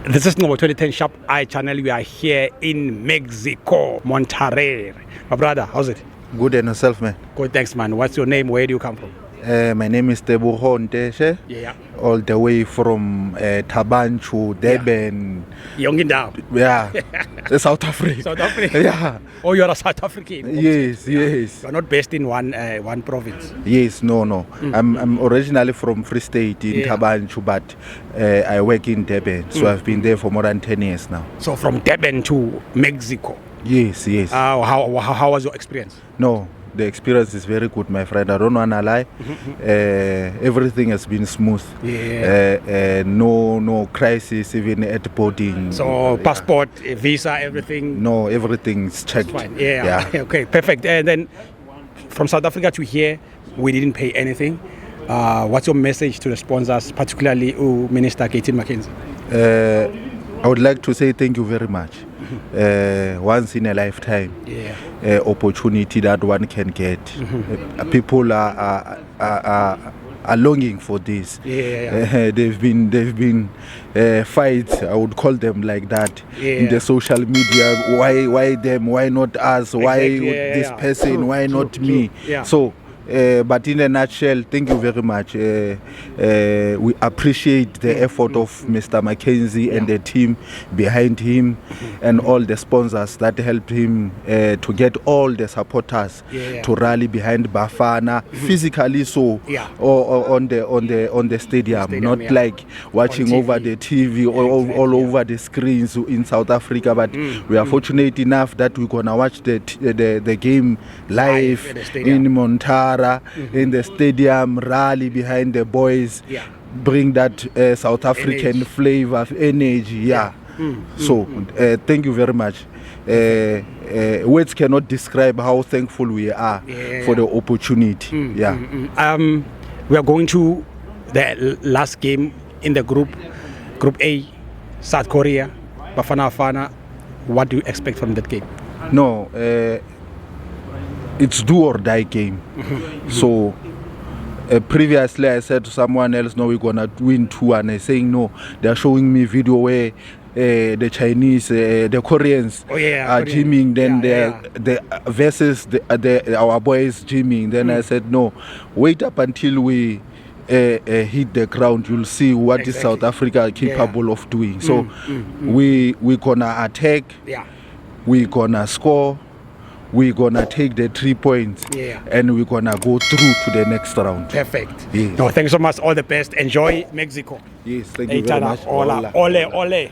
This is Ngobo 2010 Sharp Eye channel. We are here in Mexico, Monterrey. My brother, how's it? Good, and yourself, man? Good, thanks, man. What's your name? Where do you come from? My name is Teboho Nteshe. Yeah. All the way from Tabanchu, Durban. Yongindao. Yeah. South Africa. South Africa. Yeah. Oh, you're a South African. Yes, yes. You're not based in one province. Yes, no. I'm originally from Free State in Tabanchu, but I work in Durban, so I've been there for more than 10 years now. So from Durban to Mexico. Yes. How was your experience? No. The experience is very good, my friend. I don't want to lie. Everything has been smooth. Yeah. No crisis even at boarding. So passport, visa, everything. No, everything's checked. Fine. Yeah. Okay, perfect. And then from South Africa to here, we didn't pay anything. What's your message to the sponsors, particularly Minister Katie McKenzie? I would like to say thank you very much. Once in a lifetime opportunity that one can get. People are longing for this. They've been fights, I would call them like that, in the social media. Why them? Why not us? Why this person? Why not me? So but in a nutshell, thank you very much. We appreciate the effort of Mr. McKenzie and the team behind him, and all the sponsors that helped him to get all the supporters to rally behind Bafana physically, so or on the stadium, not like watching over the TV or all over the screens in South Africa. But we are fortunate enough that we're gonna watch the game live in Monterrey. In the stadium, rally behind the boys, bring that South African flavor, energy. So thank you very much. Words cannot describe how thankful we are for the opportunity. We are going to the last game in the group A, South Korea, Bafana. What do you expect from that game? No, it's do or die game. So previously I said to someone else, no, we're gonna win 2, and they're saying no. They're showing me video where the Chinese, the Koreans are gymming, then the versus our boys gymming. Then I said no, wait up until we hit the ground. You'll see what is South Africa capable of doing. So we gonna attack. We gonna score. We're gonna take the 3 points and we're gonna go through to the next round. Perfect. No, thank you so much. All the best. Enjoy Mexico. Yes, thank you very much. Ole.